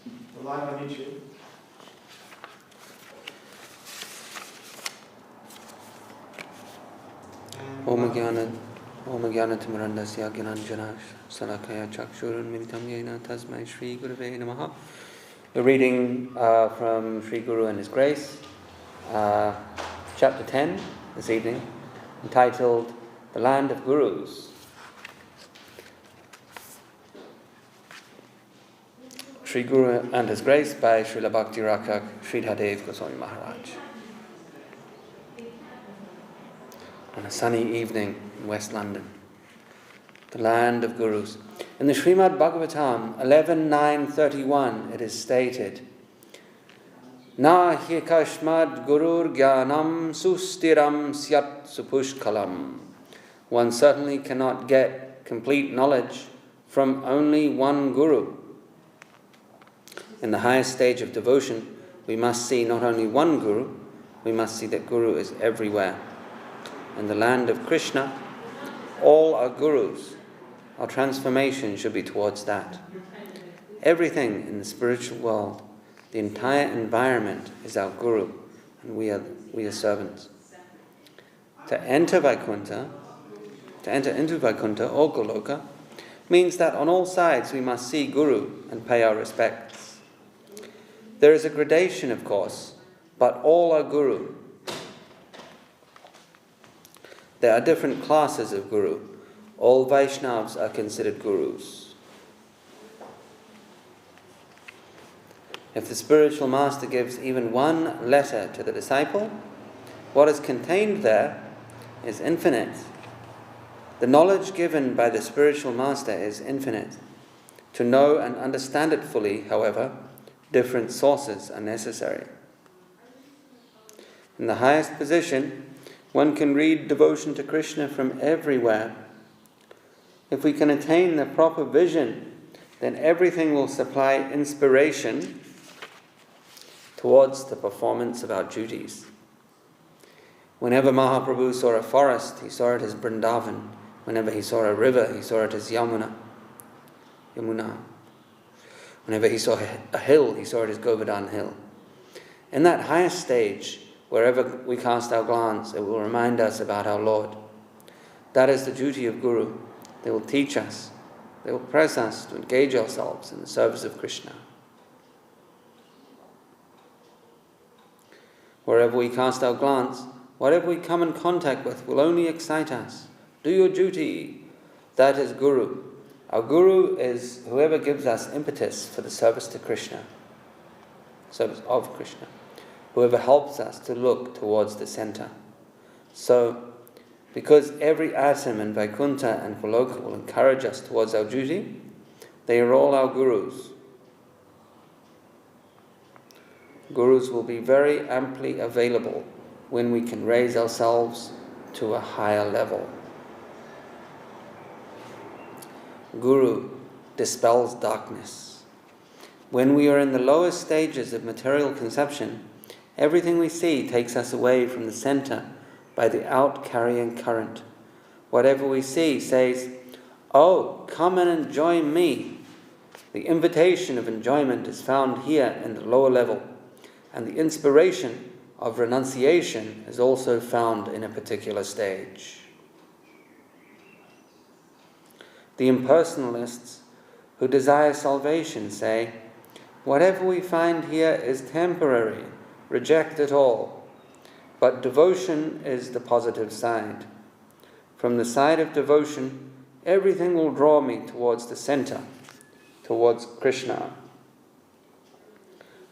We're live on YouTube. Om Jnana-timirandasya Gyananjana Salakaya Chakshurunmilitam Yena Tasmai Shri Gurave Namaha. We're reading from Sri Guru and His Grace, chapter 10 this evening, entitled The Land of Gurus. Sri Guru and His Grace by Srila Bhakti Rakak Sridhadev Goswami Maharaj. On a sunny evening in West London, the land of Gurus. In the Srimad Bhagavatam 11.9.31 it is stated, Na hi kashmad gurur jnanam sustiram syat supushkalam. One certainly cannot get complete knowledge from only one guru. In the highest stage of devotion, we must see not only one guru, we must see that guru is everywhere. In the land of Krishna, all are gurus. Our transformation should be towards that. Everything in the spiritual world, the entire environment is our guru, and we are servants. To enter into Vaikuntha or Goloka, means that on all sides we must see guru and pay our respects. There is a gradation, of course, but all are guru. There are different classes of guru. All Vaishnavas are considered gurus. If the spiritual master gives even one letter to the disciple, what is contained there is infinite. The knowledge given by the spiritual master is infinite. To know and understand it fully, however, different sources are necessary. In the highest position, one can read devotion to Krishna from everywhere. If we can attain the proper vision, then everything will supply inspiration towards the performance of our duties. Whenever Mahaprabhu saw a forest, he saw it as Vrindavan. Whenever he saw a river, he saw it as Yamuna. Whenever he saw a hill, he saw it as Govardhan Hill. In that highest stage, wherever we cast our glance, it will remind us about our Lord. That is the duty of Guru. They will teach us. They will press us to engage ourselves in the service of Krishna. Wherever we cast our glance, whatever we come in contact with will only excite us. Do your duty. That is Guru. Our Guru is whoever gives us impetus for the service to Krishna, service of Krishna. Whoever helps us to look towards the center. So, because every atom in Vaikuntha and Goloka will encourage us towards our duty, they are all our gurus. Gurus will be very amply available when we can raise ourselves to a higher level. Guru dispels darkness. When we are in the lowest stages of material conception, everything we see takes us away from the center by the out-carrying current. Whatever we see says, "Oh, come and enjoy me." The invitation of enjoyment is found here in the lower level, and the inspiration of renunciation is also found in a particular stage. The impersonalists who desire salvation say, "Whatever we find here is temporary. Reject it all." But devotion is the positive side. From the side of devotion, everything will draw me towards the center, towards Krishna.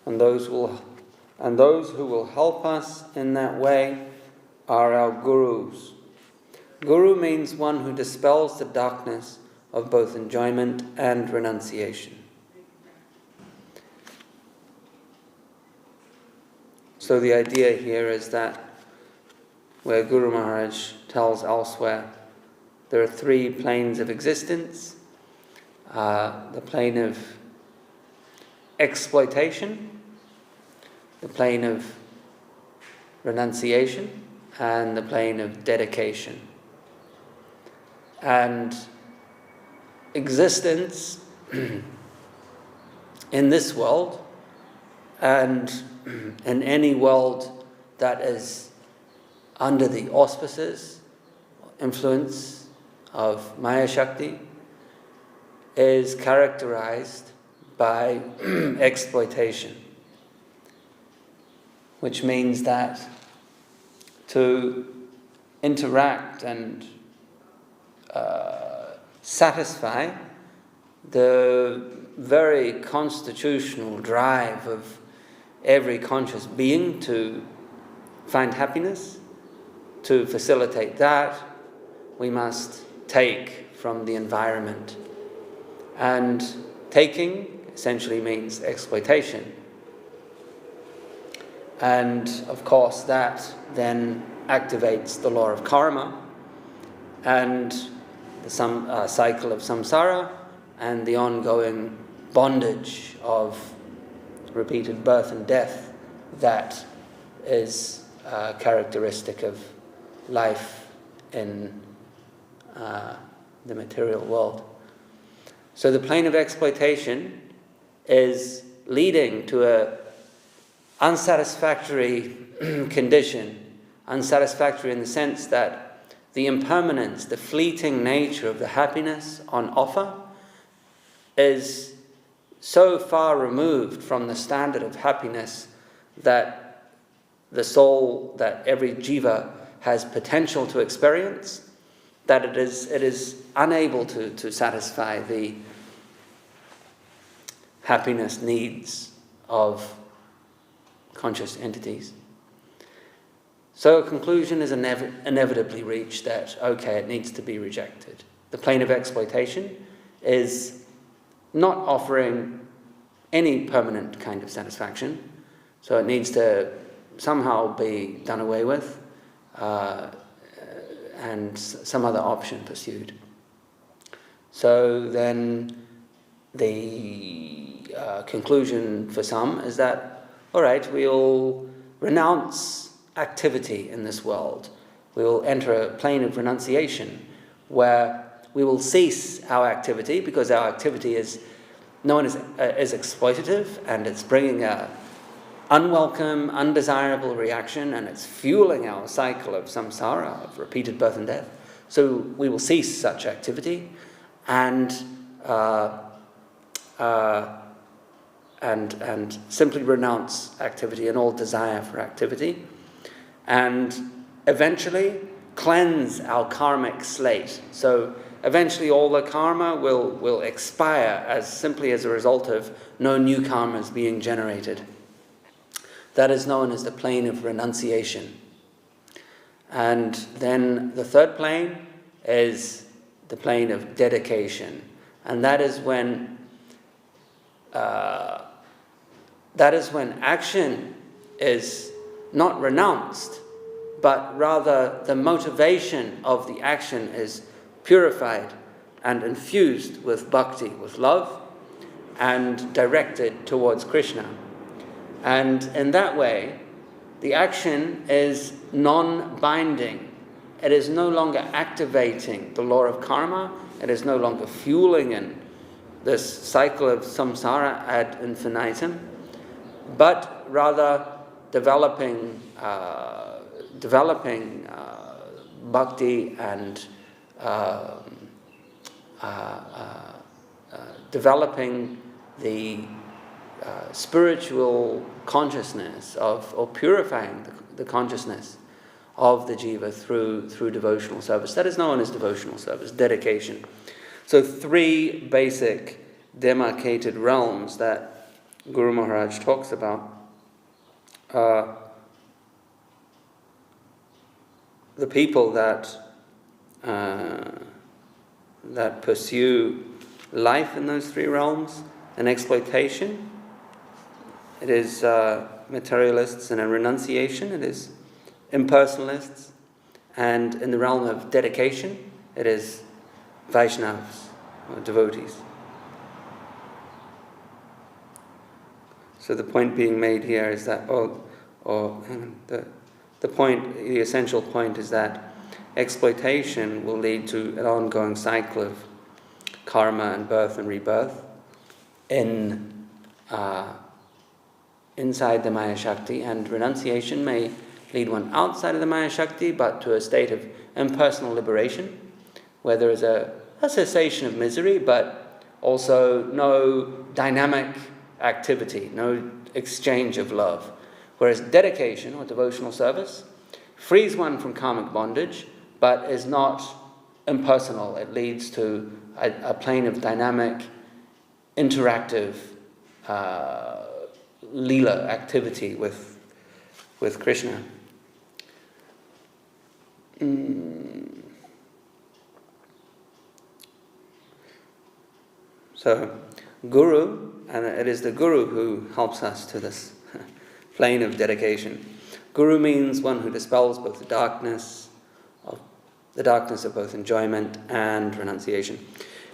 And those who will help us in that way are our gurus. Guru means one who dispels the darkness of both enjoyment and renunciation. So the idea here is that where Guru Maharaj tells elsewhere, there are three planes of existence. The plane of exploitation, the plane of renunciation, and the plane of dedication. And existence in this world and in any world that is under the auspices, influence of Maya Shakti, is characterized by exploitation, which means that to interact and satisfy the very constitutional drive of every conscious being to find happiness, to facilitate that, we must take from the environment. And taking essentially means exploitation. And of course that then activates the law of karma and the cycle of samsara and the ongoing bondage of repeated birth and death that is characteristic of life in the material world. So the plane of exploitation is leading to a unsatisfactory condition, unsatisfactory in the sense that the impermanence, the fleeting nature of the happiness on offer is so far removed from the standard of happiness that the soul, that every jiva has potential to experience, that it is unable to satisfy the happiness needs of conscious entities. So a conclusion is inevitably reached that, okay, it needs to be rejected. The plane of exploitation is not offering any permanent kind of satisfaction, so it needs to somehow be done away with and some other option pursued. So then the conclusion for some is that, all right, we'll renounce activity in this world. We will enter a plane of renunciation where we will cease our activity because our activity is known as exploitative and it's bringing a unwelcome, undesirable reaction and it's fueling our cycle of samsara, of repeated birth and death. So we will cease such activity and simply renounce activity and all desire for activity, and eventually cleanse our karmic slate. So eventually all the karma will expire as simply as a result of no new karmas being generated. That is known as the plane of renunciation. And then the third plane is the plane of dedication, and that is when action is not renounced, but rather the motivation of the action is purified and infused with bhakti, with love, and directed towards Krishna. And in that way, the action is non-binding. It is no longer activating the law of karma. It is no longer fueling in this cycle of samsara ad infinitum, but rather developing bhakti and developing the spiritual consciousness or purifying the consciousness of the jiva through devotional service. That is known as devotional service, dedication. So three basic demarcated realms that Guru Maharaj talks about. The people that pursue life in those three realms, and exploitation, it is materialists, and in renunciation, it is impersonalists, and in the realm of dedication, it is Vaishnavas, or devotees. So the point being made here is that, the essential point is that exploitation will lead to an ongoing cycle of karma and birth and rebirth in inside the Maya Shakti, and renunciation may lead one outside of the Maya Shakti, but to a state of impersonal liberation, where there is a cessation of misery, but also no dynamic activity, no exchange of love. Whereas dedication or devotional service frees one from karmic bondage, but is not impersonal. It leads to a plane of dynamic, interactive lila activity with Krishna. So, Guru, and it is the Guru who helps us to this plane of dedication. Guru means one who dispels both the darkness of both enjoyment and renunciation.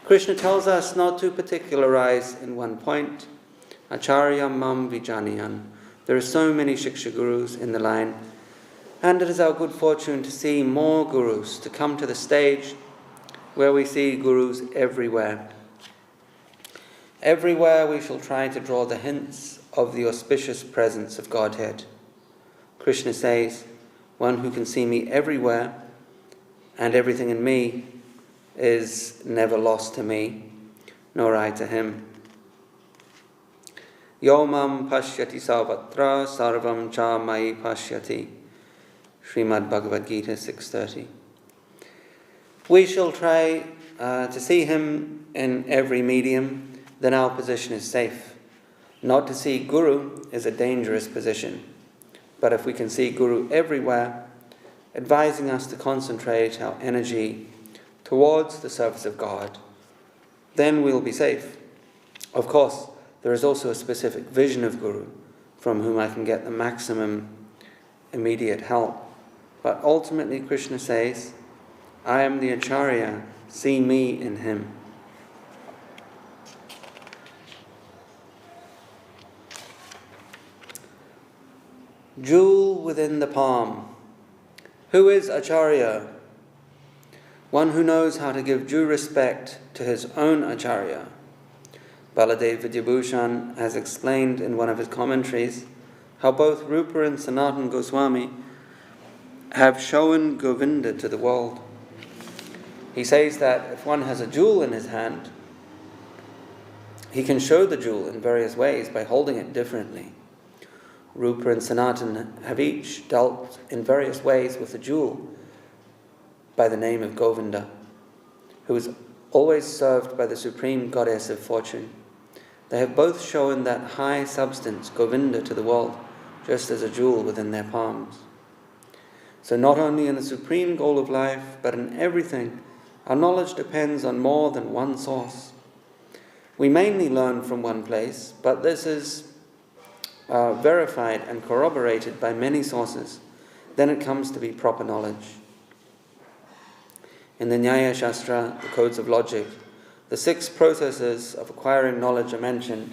Krishna tells us not to particularize in one point. Acharya mam vijaniyan. There are so many Shiksha Gurus in the line, and it is our good fortune to see more Gurus, to come to the stage where we see Gurus everywhere. Everywhere we shall try to draw the hints of the auspicious presence of Godhead. Krishna says, one who can see me everywhere and everything in me is never lost to me, nor I to him. Yomam pashyati sarvatra sarvam cha mai pashyati. Srimad Bhagavad Gita 6:30. We shall try to see him in every medium, then our position is safe. Not to see Guru is a dangerous position, but if we can see Guru everywhere, advising us to concentrate our energy towards the service of God, then we'll be safe. Of course, there is also a specific vision of Guru from whom I can get the maximum immediate help. But ultimately Krishna says, I am the Acharya, see me in him. Jewel within the palm. Who is Acharya? One who knows how to give due respect to his own Acharya. Baladev Vidyabhushan has explained in one of his commentaries how both Rupa and Sanatana Goswami have shown Govinda to the world. He says that if one has a jewel in his hand, he can show the jewel in various ways by holding it differently. Rupa and Sanatana have each dealt in various ways with the jewel by the name of Govinda, who is always served by the supreme goddess of fortune. They have both shown that high substance, Govinda, to the world, just as a jewel within their palms. So not only in the supreme goal of life, but in everything, our knowledge depends on more than one source. We mainly learn from one place, but this is verified and corroborated by many sources. Then it comes to be proper knowledge. In the Nyaya Shastra, the codes of logic, the 6 processes of acquiring knowledge are mentioned.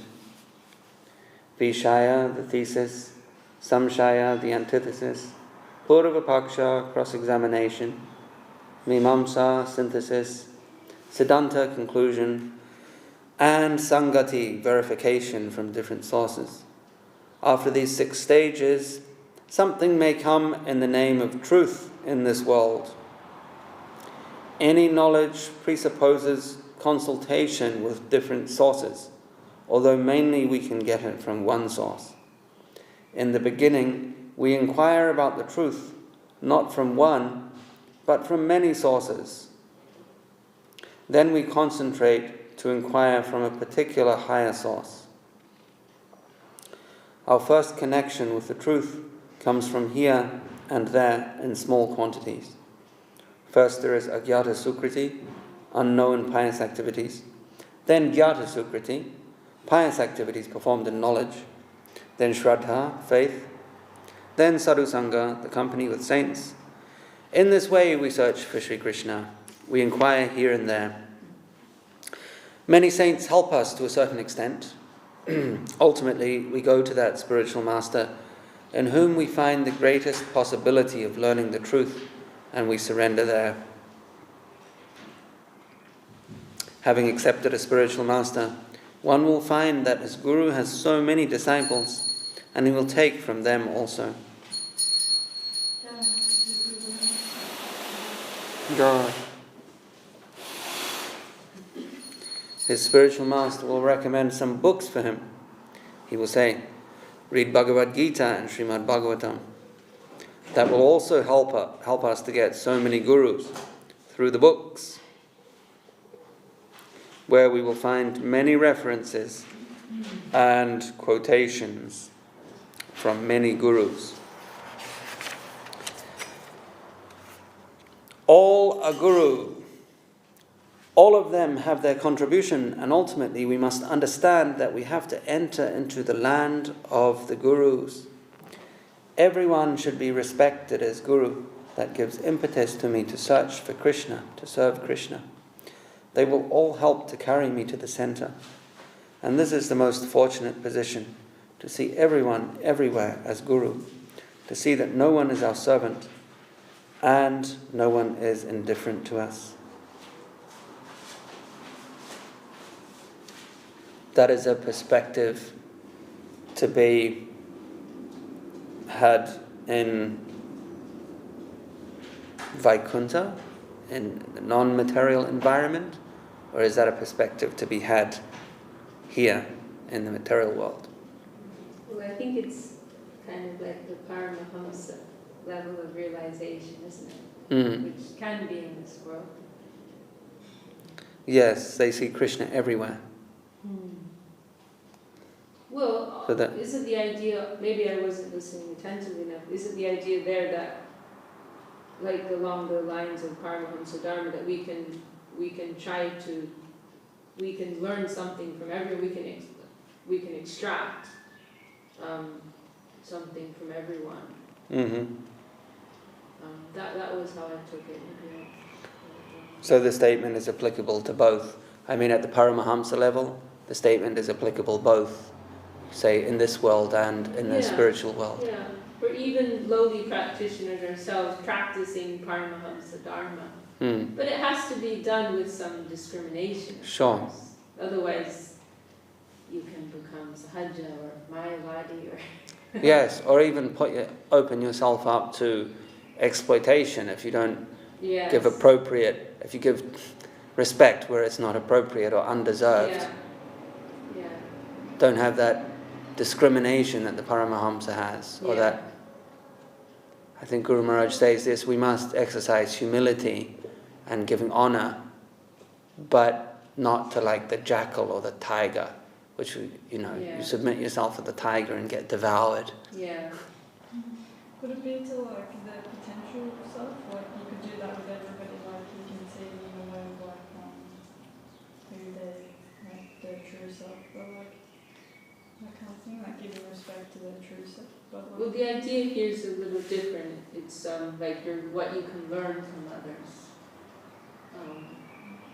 Vishaya, the thesis; Samshaya, the antithesis; Purvapaksha, cross-examination; Mimamsa, synthesis; Siddhanta, conclusion; and Sangati, verification from different sources. After these 6 stages, something may come in the name of truth in this world. Any knowledge presupposes consultation with different sources, although mainly we can get it from one source. In the beginning, we inquire about the truth, not from one, but from many sources. Then we concentrate to inquire from a particular higher source. Our first connection with the truth comes from here and there in small quantities. First there is Agyata Sukriti, unknown pious activities. Then Gyata Sukriti, pious activities performed in knowledge. Then Shraddha, faith. Then Sadhusanga, the company with saints. In this way we search for Sri Krishna. We inquire here and there. Many saints help us to a certain extent. Ultimately, we go to that spiritual master in whom we find the greatest possibility of learning the truth, and we surrender there. Having accepted a spiritual master, one will find that his guru has so many disciples, and he will take from them also. God. His spiritual master will recommend some books for him. He will say, read Bhagavad Gita and Srimad Bhagavatam. That will also help us to get so many gurus through the books, where we will find many references and quotations from many gurus. All a guru, all of them have their contribution, and ultimately we must understand that we have to enter into the land of the gurus. Everyone should be respected as guru. That gives impetus to me to search for Krishna, to serve Krishna. They will all help to carry me to the center. And this is the most fortunate position, to see everyone everywhere as guru, to see that no one is our servant and no one is indifferent to us. That is a perspective to be had in Vaikuntha, in the non-material environment, or is that a perspective to be had here in the material world? Well, I think it's kind of like the Paramahamsa level of realization, isn't it? Which can be in this world. Yes, they see Krishna everywhere. Well, So isn't the idea, maybe I wasn't listening attentively enough, isn't the idea there that, like along the lines of Paramahamsa Dharma, that we can try to, we can learn something from everyone, we can extract something from everyone. That was how I took it. So the statement is applicable to both. I mean, at the Paramahamsa level, the statement is applicable both, say, in this world and in the spiritual world. Yeah, or even lowly practitioners ourselves practicing Paramahamsa Dharma. But it has to be done with some discrimination. Sure. Course. Otherwise, you can become Sahaja or Mayavadi or... Yes, or even open yourself up to exploitation if you don't give if you give respect where it's not appropriate or undeserved. Don't have that discrimination that the Paramahamsa has, or that, I think Guru Maharaj says this, we must exercise humility and giving honor, but not to like the jackal or the tiger, which, you submit yourself to the tiger and get devoured. Yeah. Could it be to like the potential self? Like you could do that with everybody, like you can see, who they, like their true self, but like that kind of thing, like giving respect to their true self. But like, Well, the idea here is a little different. It's like what you can learn from others.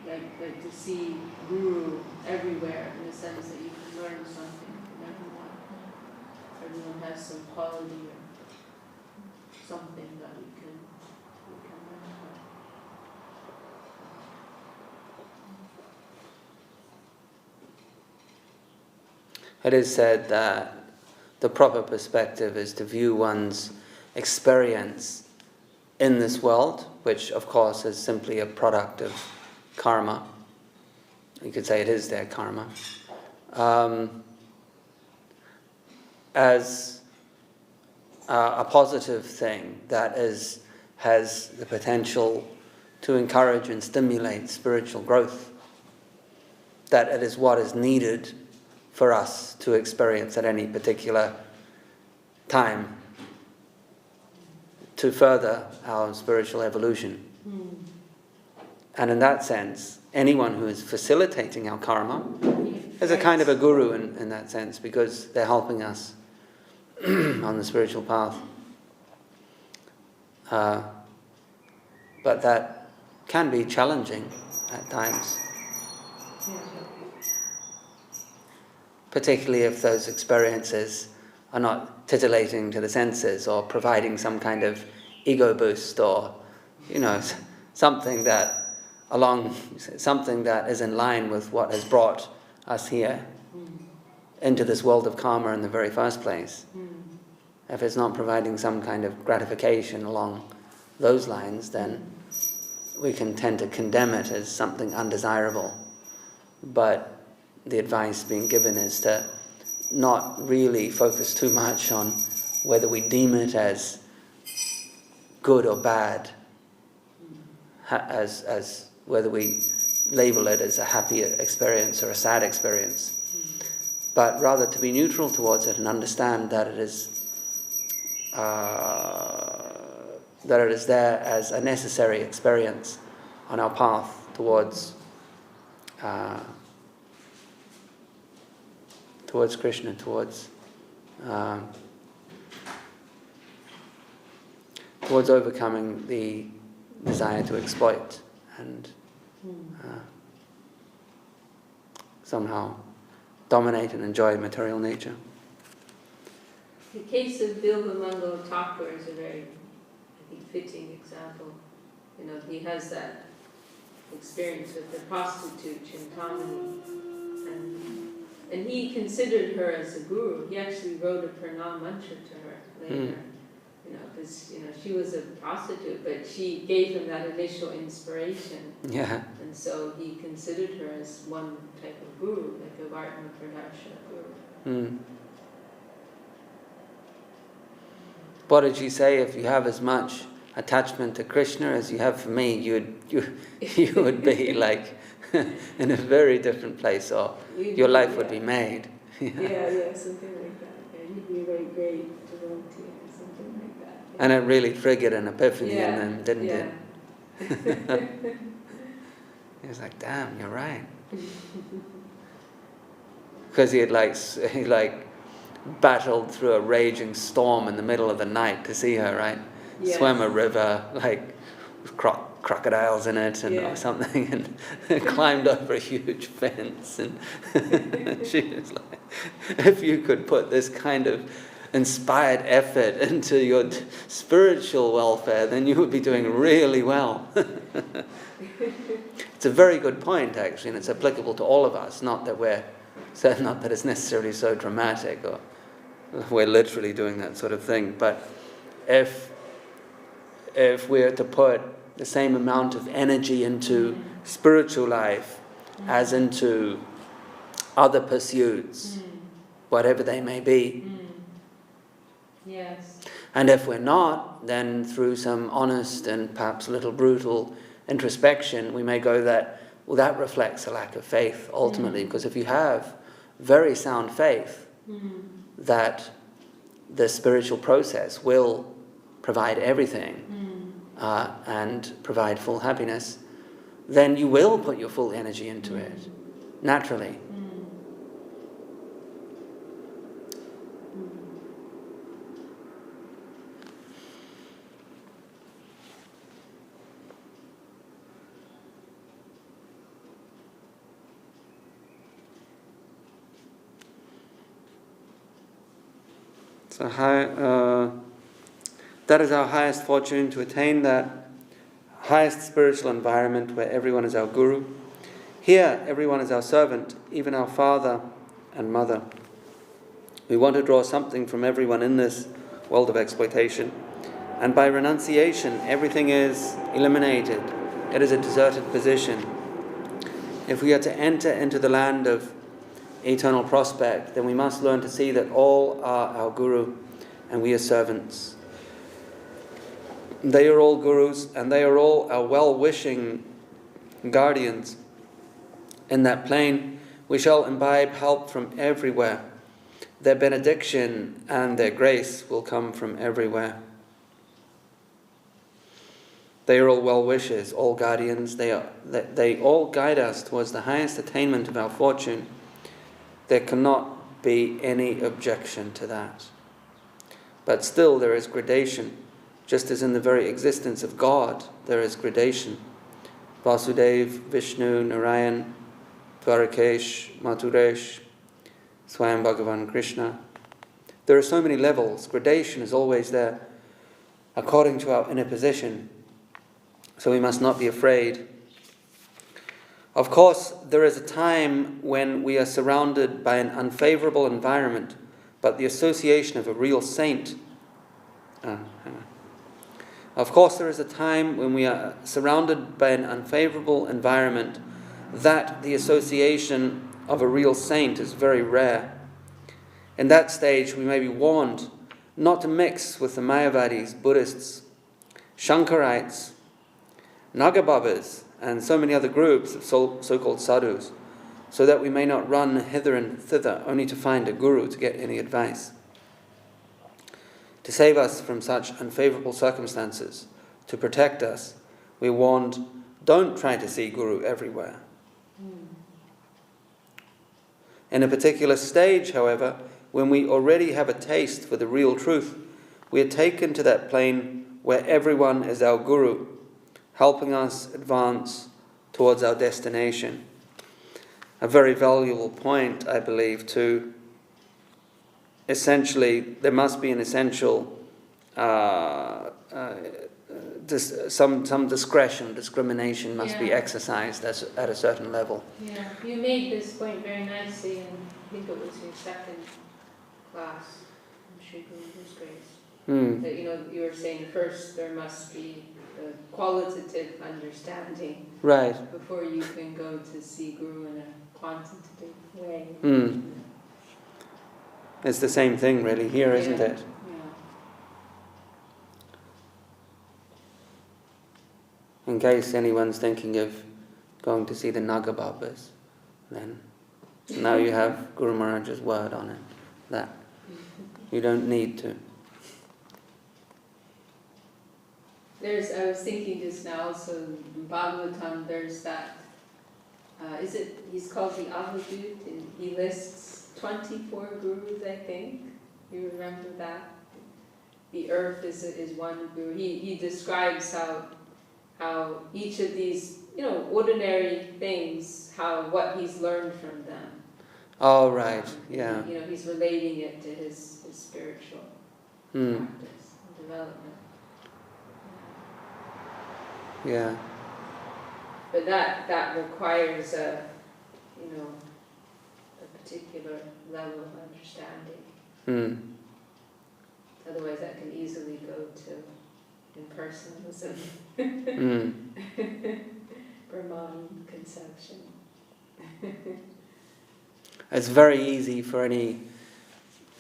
Like to see Guru everywhere, in the sense that you can learn something from everyone. Everyone has some quality or something that we can learn from. It is said that the proper perspective is to view one's experience in this world, which of course is simply a product of karma. You could say it is their karma. As a positive thing that has the potential to encourage and stimulate spiritual growth. That it is what is needed for us to experience at any particular time to further our spiritual evolution. And in that sense, anyone who is facilitating our karma is a kind of a guru in that sense, because they're helping us on the spiritual path. But that can be challenging at times. Particularly if those experiences are not titillating to the senses or providing some kind of ego boost or, something that is in line with what has brought us here into this world of karma in the very first place. If it's not providing some kind of gratification along those lines, then we can tend to condemn it as something undesirable. But the advice being given is to not really focus too much on whether we deem it as good or bad, as whether we label it as a happy experience or a sad experience, but rather to be neutral towards it and understand that it is there as a necessary experience on our path towards Krishna, towards overcoming the desire to exploit and somehow dominate and enjoy material nature. The case of Bilvamangal Thakur is a very, I think, fitting example. You know, he has that experience with the prostitute Chintamani, and he considered her as a guru. He actually wrote a pranam mantra to her later. You know, because she was a prostitute, but she gave him that initial inspiration. Yeah. And so he considered her as one type of guru, like a Vartma Pradharshana guru. What did she say? If you have as much attachment to Krishna as you have for me, you would be like in a very different place, or your life would be made. Yeah, something like that. Yeah, you'd be a very great devotee or something like that. Yeah. And it really triggered an epiphany in them, didn't it? He was like, "Damn, you're right." Because he battled through a raging storm in the middle of the night to see her, right? Yes. Swam a river, with crocodiles in it or something, and climbed over a huge fence. And she was like, if you could put this kind of inspired effort into your spiritual welfare, then you would be doing really well. It's a very good point, actually, and it's applicable to all of us. Not that it's necessarily so dramatic, or we're literally doing that sort of thing. But if we're to put the same amount of energy into spiritual life as into other pursuits, whatever they may be. Yes. And if we're not, then through some honest and perhaps a little brutal introspection, we may go that reflects a lack of faith ultimately, because if you have very sound faith that the spiritual process will provide everything and provide full happiness, then you will put your full energy into it, naturally. So that is our highest fortune, to attain that highest spiritual environment where everyone is our guru. Here, everyone is our servant, even our father and mother. We want to draw something from everyone in this world of exploitation. And by renunciation, everything is eliminated. It is a deserted position. If we are to enter into the land of eternal prospect, then we must learn to see that all are our guru and we are servants. They are all gurus and they are all our well-wishing guardians. In that plane, we shall imbibe help from everywhere. Their benediction and their grace will come from everywhere. They are all well-wishers, all guardians. They all guide us towards the highest attainment of our fortune. There cannot be any objection to that. But still there is gradation, just as in the very existence of God there is gradation. Vasudev, Vishnu, Narayan, Dwarkesh, Mathuresh, Swayam Bhagavan Krishna. There are so many levels. Gradation is always there, according to our inner position. So we must not be afraid Of course, there is a time when we are surrounded by an unfavorable environment, but the association of a real saint. Of course, there is a time when we are surrounded by an unfavorable environment, that the association of a real saint is very rare. In that stage, we may be warned not to mix with the Mayavadis, Buddhists, Shankarites, Nagababas, and so many other groups of so-called sadhus, so that we may not run hither and thither only to find a guru to get any advice. To save us from such unfavorable circumstances, to protect us, we are warned, don't try to see guru everywhere. In a particular stage, however, when we already have a taste for the real truth, we are taken to that plane where everyone is our guru, helping us advance towards our destination. A very valuable point, I believe, to essentially, there must be an essential, some discrimination must be exercised at a certain level. Yeah, you made this point very nicely in, I think it was your second class, in Sri Guru's Grace. That, you were saying first there must be a qualitative understanding, right, before you can go to see Guru in a quantitative way. It's the same thing really here, isn't it? In case anyone's thinking of going to see the Nagababas, then now you have Guru Maharaj's word on it, that you don't need to. I was thinking just now, so in Bhagavatam there's that, he's called the Avadut, and he lists 24 gurus, I think. You remember that? The earth is one guru. He describes how each of these, ordinary things, what he's learned from them. Oh, right, yeah. He's relating it to his spiritual practice and development. Yeah. But that requires a particular level of understanding. Otherwise that can easily go to impersonalism. Brahman conception. It's very easy for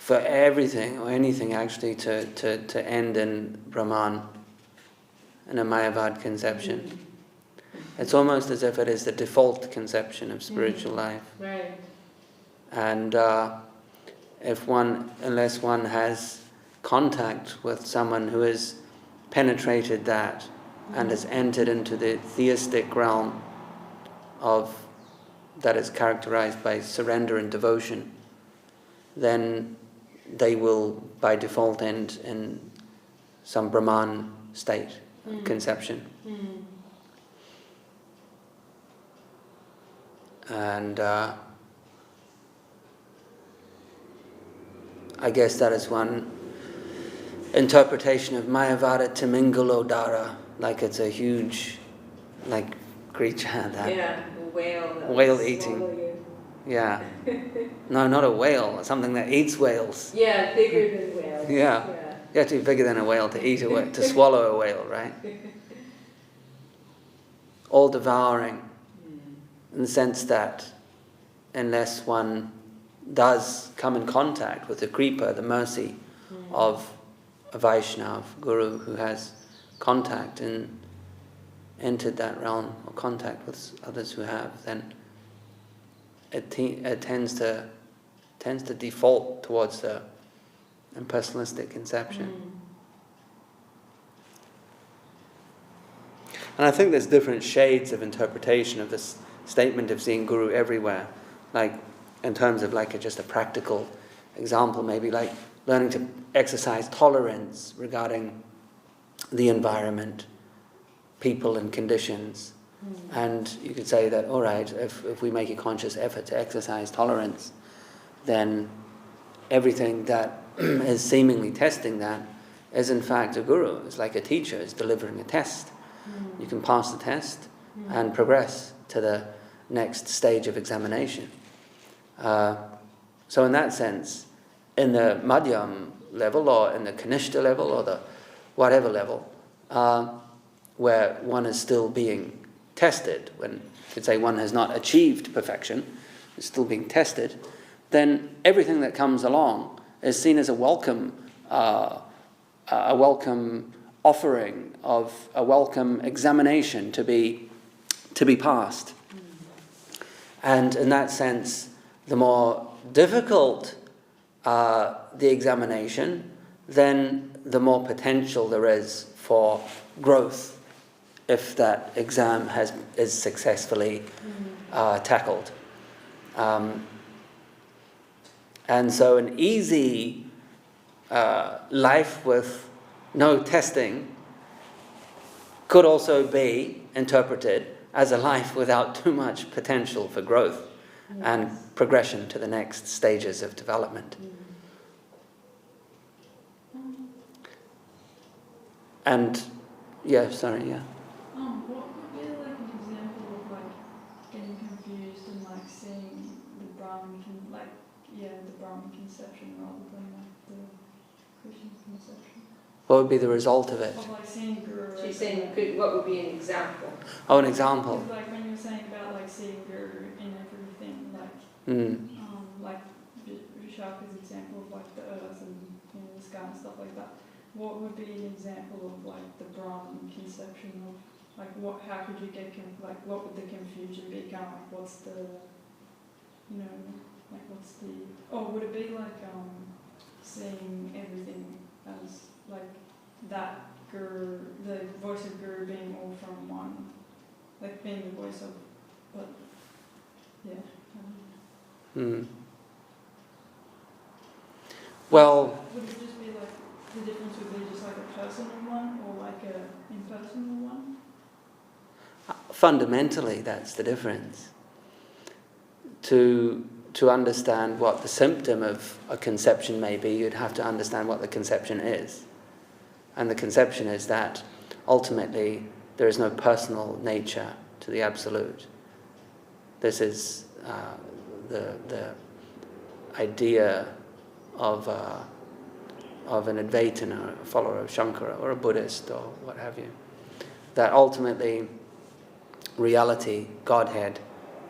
everything or anything actually to end in Brahman, in a Mayavad conception. It's almost as if it is the default conception of spiritual life. Right. And unless one has contact with someone who has penetrated that and has entered into the theistic realm that is characterized by surrender and devotion, then they will by default end in some Brahman state, conception. And I guess that is one interpretation of Mayavada Timingalodara, like it's a huge, creature that whale eating. Yeah. No, not a whale. Something that eats whales. Yeah, bigger than whales. Yeah. You have to be bigger than a whale to eat a whale, to swallow a whale, right? All devouring, in the sense that unless one does come in contact with the kripa, the mercy of a Vaishnava guru who has contact and entered that realm, or contact with others who have, then it tends to default towards the impersonalistic conception. And I think there's different shades of interpretation of this statement of seeing Guru everywhere, like in terms of just a practical example, maybe like learning to exercise tolerance regarding the environment, people and conditions. And you could say that, all right, if we make a conscious effort to exercise tolerance, then everything that is seemingly testing that is in fact a guru. It's like a teacher is delivering a test. You can pass the test and progress to the next stage of examination. So in that sense, in the madhyam level or in the kanishta level or the whatever level, where one is still being tested, when you could say one has not achieved perfection, is still being tested, then everything that comes along is seen as a welcome offering of a welcome examination to be passed. And in that sense, the more difficult the examination, then the more potential there is for growth if that exam is successfully tackled. And so an easy life with no testing could also be interpreted as a life without too much potential for growth and progression to the next stages of development. And what would be like an example of like getting confused and like seeing the Brahman conception rather than like the Krishna conception? what would be the result of it? Of like seeing Guru. She's saying, what would be an example? Oh, an example. Because like when you were saying about like seeing Guru in everything, like like Vishaka's example of like the earth and the sky and stuff like that. What would be an example of like the Brahman conception of like how could you get what would the confusion be? Kind of like what's the would it be like seeing everything as like that Guru, the voice of Guru being all from one, like being the voice of, but yeah. Well, would it just be like the difference would be just like a personal one or like a impersonal one? fundamentally that's the difference. To understand what the symptom of a conception may be, you'd have to understand what the conception is. And the conception is that ultimately there is no personal nature to the Absolute. This is the idea of an Advaitin or a follower of Shankara or a Buddhist or what have you. That ultimately reality, Godhead,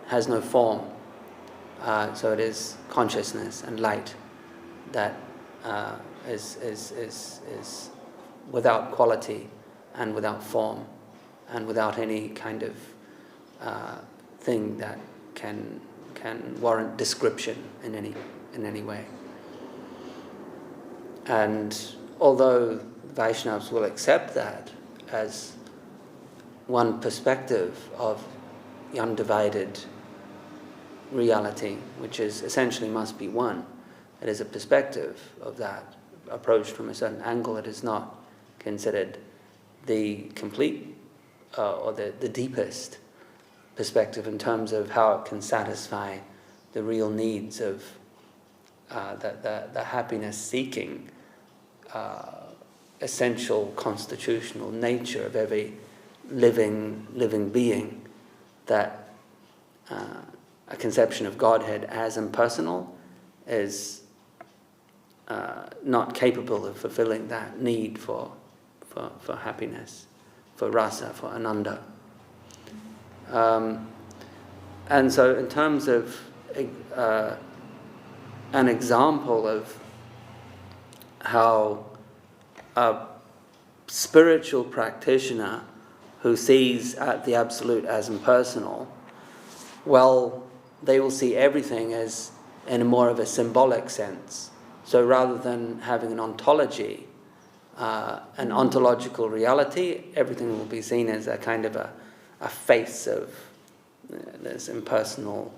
has no form. So it is consciousness and light that is without quality and without form and without any kind of thing that can warrant description in any way. And although Vaishnavas will accept that as one perspective of the undivided reality, which is essentially must be one, it is a perspective of that approached from a certain angle. It is not considered the complete or the deepest perspective in terms of how it can satisfy the real needs of the happiness-seeking essential constitutional nature of every living being. That a conception of Godhead as impersonal is not capable of fulfilling that need for happiness, for rasa, for ananda. And so in terms of an example of how a spiritual practitioner who sees the Absolute as impersonal, well, they will see everything as in a more of a symbolic sense. So rather than having an ontology, an ontological reality, everything will be seen as a kind of a face of this impersonal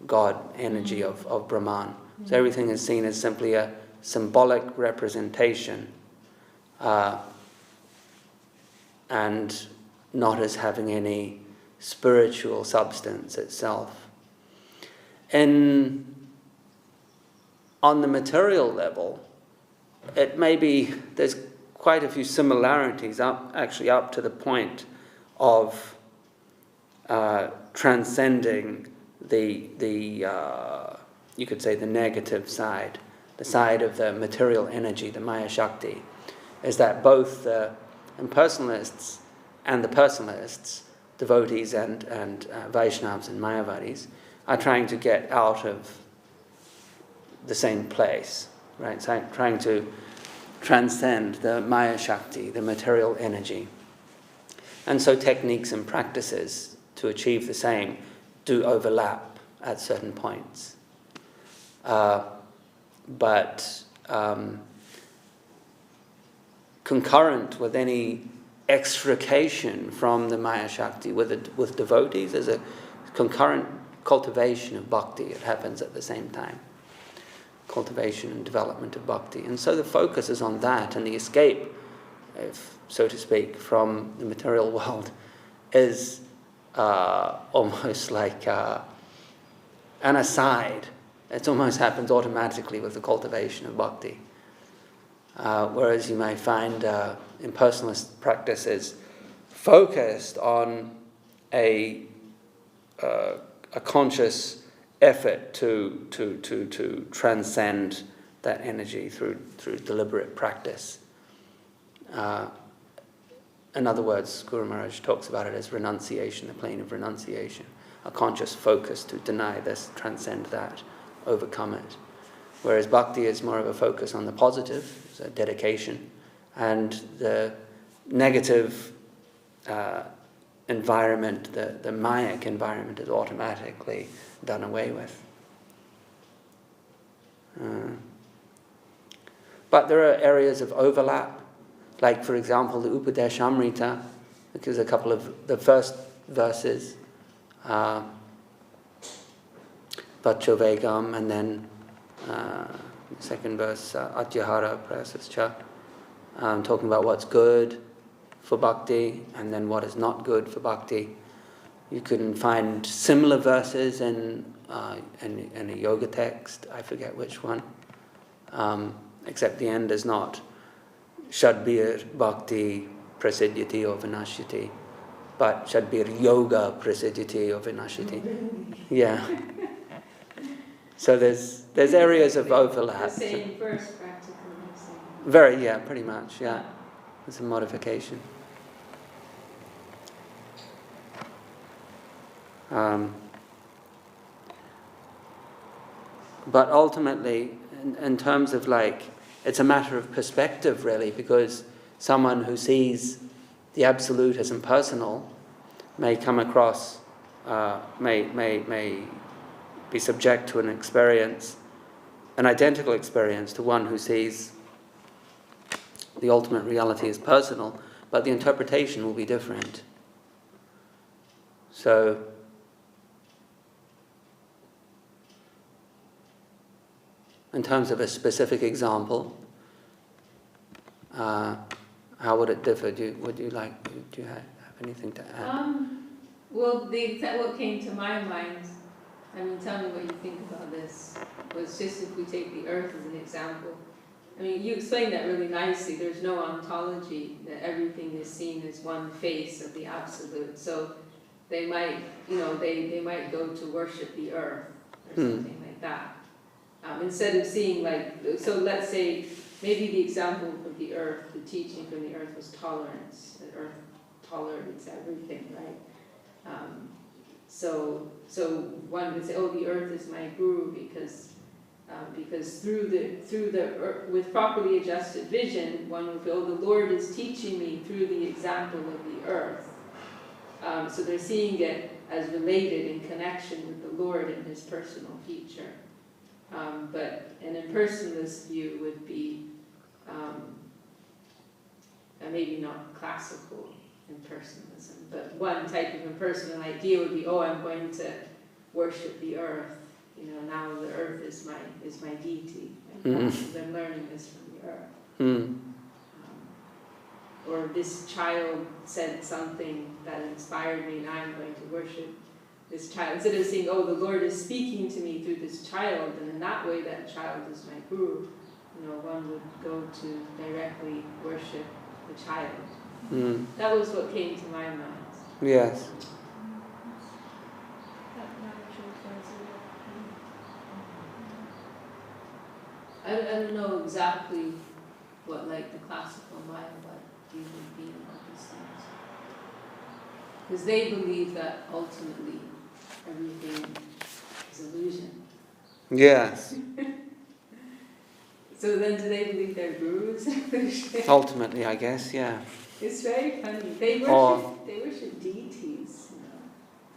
God energy of Brahman. So everything is seen as simply a symbolic representation and not as having any spiritual substance itself. On the material level, it may be, there's quite a few similarities up to the point of transcending the you could say the negative side, the side of the material energy, the Maya Shakti, is that both the impersonalists and the personalists, devotees and Vaishnavas and Mayavadis, are trying to get out of the same place, right? So trying to transcend the Maya Shakti, the material energy. And so techniques and practices to achieve the same do overlap at certain points. But concurrent with any extrication from the Maya Shakti with devotees, there's a concurrent cultivation of bhakti. It happens at the same time. Cultivation and development of bhakti. And so the focus is on that, and the escape, if so to speak, from the material world is almost like an aside. It almost happens automatically with the cultivation of bhakti. Whereas you may find impersonalist practices focused on a conscious effort to transcend that energy through deliberate practice. In other words, Guru Maharaj talks about it as renunciation, the plane of renunciation, a conscious focus to deny this, transcend that, overcome it. Whereas bhakti is more of a focus on the positive, so dedication, and the negative environment, the Mayic environment, is automatically done away with. But there are areas of overlap, like for example the Upadeshamrita, because a couple of the first verses, Vachovegam, and then second verse, Atyahara Prasascha, talking about what's good for bhakti and then what is not good for bhakti. You can find similar verses in a yoga text, I forget which one, except the end is not Shadbir Bhakti Prasiddhyati or Vinashyati, but Shadbir Yoga Prasiddhyati or Vinashyati. Yeah. So there's areas of overlap. The same verse practically. Very, yeah, pretty much, yeah. It's a modification. But ultimately, in terms of it's a matter of perspective really, because someone who sees the absolute as impersonal may come across, may be subject to an experience, an identical experience to one who sees the ultimate reality as personal, but the interpretation will be different. So, in terms of a specific example, how would it differ? Do you have anything to add? Well, what came to my mind, I mean, tell me what you think about this, was just if we take the earth as an example. I mean, you explained that really nicely. There's no ontology, that everything is seen as one face of the absolute. So they might, they might go to worship the earth or something like that. Instead of seeing so let's say maybe the example of the earth, the teaching from the earth was tolerance. The earth tolerates everything, right? So one would say, oh, the earth is my guru because through the with properly adjusted vision, one would feel, oh, the Lord is teaching me through the example of the earth. So they're seeing it as related in connection with the Lord and His personal feature. But an impersonalist view would be maybe not classical impersonalism, but one type of impersonal idea would be, oh, I'm going to worship the earth. Now the earth is my deity. I'm learning this from the earth. Or this child said something that inspired me, and I'm going to worship this child. Instead of saying, oh, the Lord is speaking to me through this child, and in that way that child is my guru, one would go to directly worship the child. อืม That was what came to my mind. Yes. ๆ Mm. don't know exactly what like the classical Mayavad view would be about these things. Because they believe that ultimately everything is illusion. Yes. So then do they believe their guru is illusion? Ultimately, I guess, yeah. It's very funny. They Or- worship deities, you know.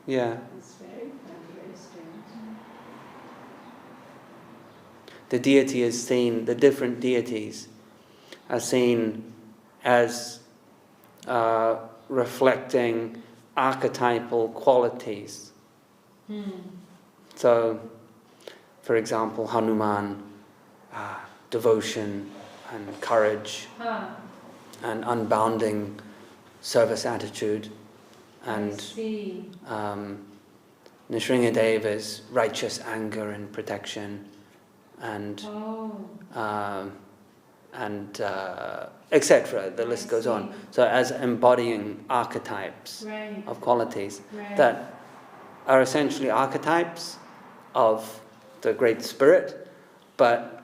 Yeah. It's very funny, very strange. The deity is seen, the different deities are seen as reflecting archetypal qualities. So, for example, Hanuman, devotion and courage and unbounding service attitude, and Nrsimhadev is righteous anger and protection, and etc. The list goes on. So as embodying archetypes of qualities that are essentially archetypes of the Great Spirit, but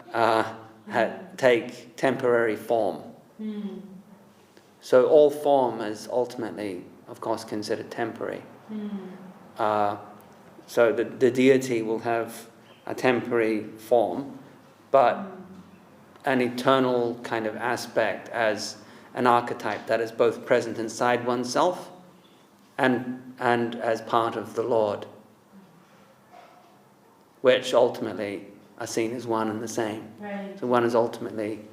take temporary form. So all form is ultimately, of course, considered temporary. So the deity will have a temporary form, but an eternal kind of aspect as an archetype that is both present inside oneself and as part of the Lord, which ultimately are seen as one and the same. So one is ultimately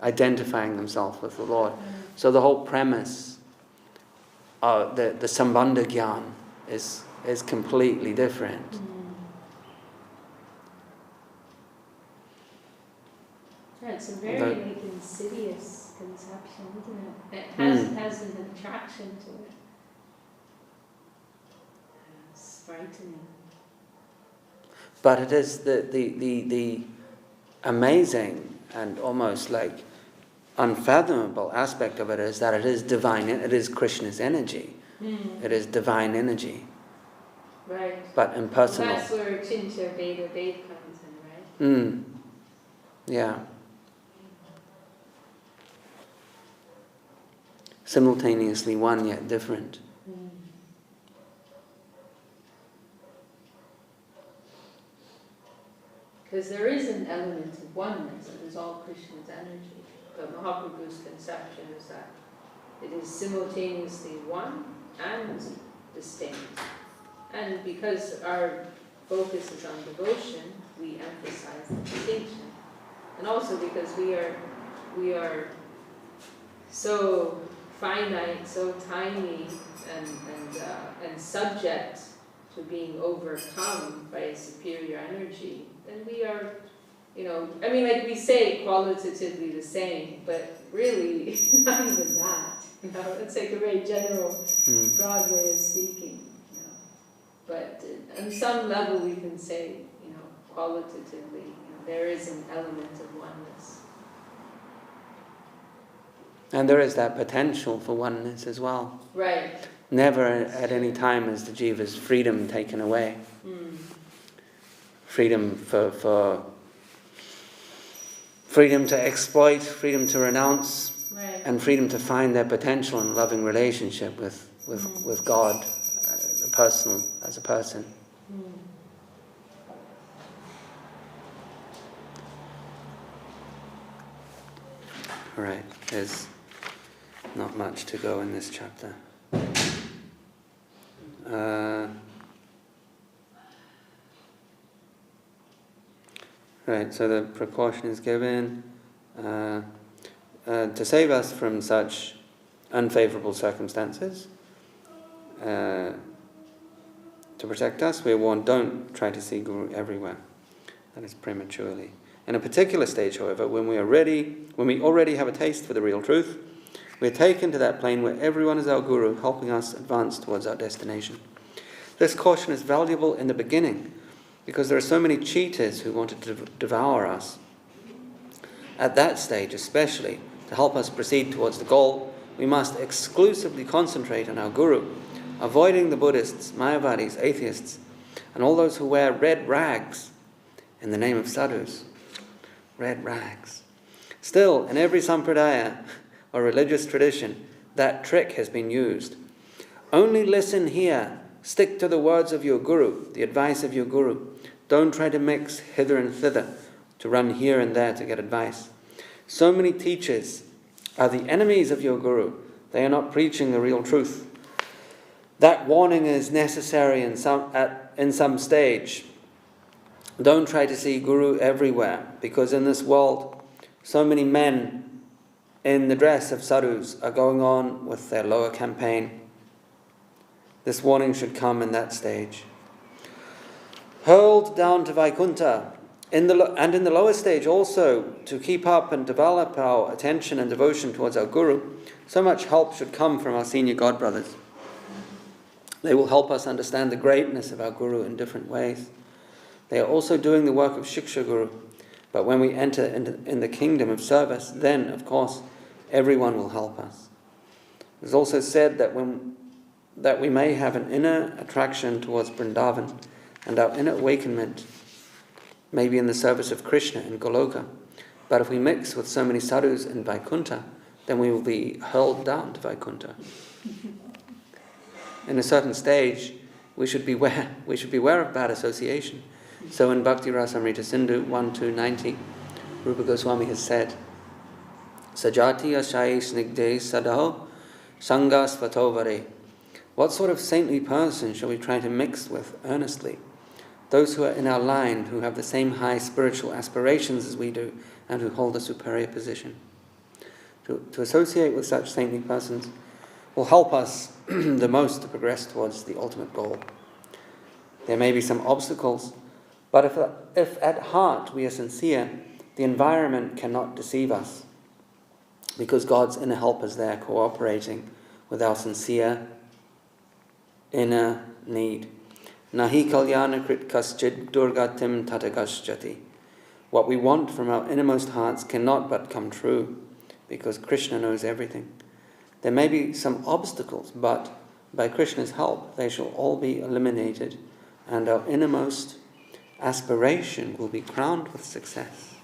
identifying themselves with the Lord. So the whole premise of the Sambandha Gyan is completely different. Yeah, it's a very like insidious conception, isn't it? It has an attraction to it. It's frightening. But it is the amazing and almost like unfathomable aspect of it is that it is divine, it is Krishna's energy. It is divine energy. Right. But impersonal. Well, that's where Chincha Veda comes in, right? Yeah. Simultaneously one yet different. Because there is an element of oneness, it is all Krishna's energy. But Mahaprabhu's conception is that it is simultaneously one and distinct. And because our focus is on devotion, we emphasize the distinction. And also because we are so finite, so tiny, and subject to being overcome by a superior energy, then we are, I mean, like we say qualitatively the same, but really not even that. It's like a very general, broad way of speaking. But on some level, we can say, qualitatively, there is an element of oneness. And there is that potential for oneness as well. Right. Never at any time is the jiva's freedom taken away. Freedom for freedom to exploit, freedom to renounce, and freedom to find their potential in loving relationship with God, as a person. All right, there's not much to go in this chapter. Right, so the precaution is given to save us from such unfavorable circumstances. To protect us, we are warned, don't try to see Guru everywhere. That is prematurely. In a particular stage, however, when we already have a taste for the real truth, we are taken to that plane where everyone is our Guru, helping us advance towards our destination. This caution is valuable in the beginning, because there are so many cheaters who want to devour us. At that stage, especially, to help us proceed towards the goal, we must exclusively concentrate on our Guru, avoiding the Buddhists, Mayavadis, atheists, and all those who wear red rags in the name of sadhus. red rags. Still, in every sampradaya or religious tradition, that trick has been used. Only listen here. Stick to the words of your guru, the advice of your guru. Don't try to mix hither and thither, to run here and there to get advice. So many teachers are the enemies of your guru. They are not preaching the real truth. That warning is necessary in some stage. Don't try to see guru everywhere, because in this world, so many men in the dress of sadhus are going on with their lower campaign. This warning should come in that stage. Hurled down to Vaikuntha, and in the lower stage also, to keep up and develop our attention and devotion towards our guru, so much help should come from our senior god brothers. They will help us understand the greatness of our guru in different ways. They are also doing the work of Shiksha Guru. But when we enter in the kingdom of service, then, of course, everyone will help us. It is also said that we may have an inner attraction towards Vrindavan, and our inner awakenment may be in the service of Krishna in Goloka. But if we mix with so many sadhus in Vaikuntha, then we will be hurled down to Vaikuntha. In a certain stage, we should beware of bad association. So in Bhakti Rasamrita Sindhu 1-290, Rupa Goswami has said, Sajati ashayi snigde sadaho sangas vatovare. What sort of saintly person shall we try to mix with earnestly? Those who are in our line, who have the same high spiritual aspirations as we do, and who hold a superior position. To associate with such saintly persons will help us the most to progress towards the ultimate goal. There may be some obstacles, but if at heart we are sincere, the environment cannot deceive us, because God's inner help is there cooperating with our sincere inner need. Nahi kalyana krit kaschid durgatim tatagaschati. What we want from our innermost hearts cannot but come true, because Krishna knows everything. There may be some obstacles, but by Krishna's help they shall all be eliminated, and our innermost aspiration will be crowned with success.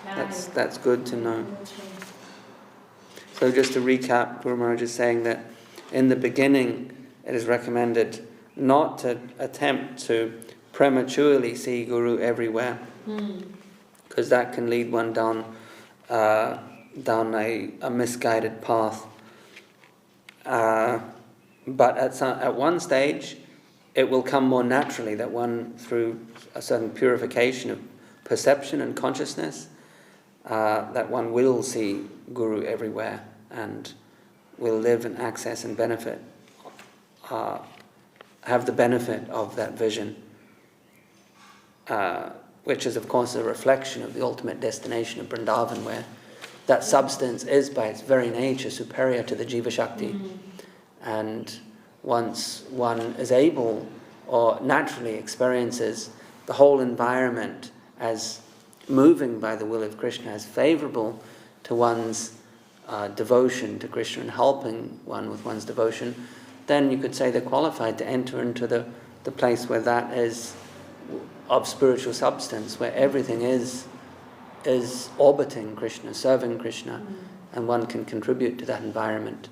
That's good to know. So just to recap, Guru Maharaj is saying that in the beginning it is recommended not to attempt to prematurely see Guru everywhere, because that can lead one down a misguided path. But at one stage, it will come more naturally that one, through a certain purification of perception and consciousness, that one will see Guru everywhere and will live and access and benefit, have the benefit of that vision, which is of course a reflection of the ultimate destination of Vrindavan, where that substance is by its very nature superior to the Jiva Shakti. And once one is able or naturally experiences the whole environment as moving by the will of Krishna, as favourable to one's devotion to Krishna and helping one with one's devotion, then you could say they're qualified to enter into the place where that is of spiritual substance, where everything is orbiting Krishna, serving Krishna, and one can contribute to that environment.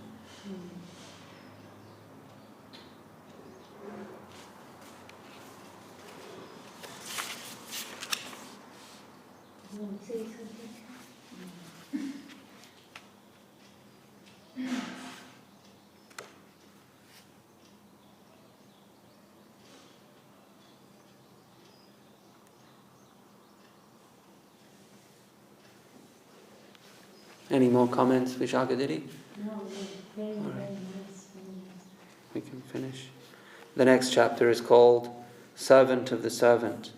Any more comments, Vishakaditi? No, very nice. We can finish. The next chapter is called Servant of the Servant.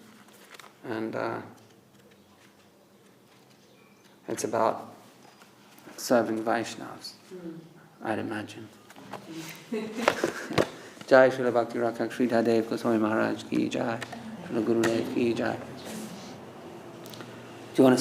And it's about serving Vaishnavas, I'd imagine. Jai Srila Bhakti Rakshak Sri Dhadev Goswami Maharaj ki Jai. Srila Gurudev ki Jai. Do you want to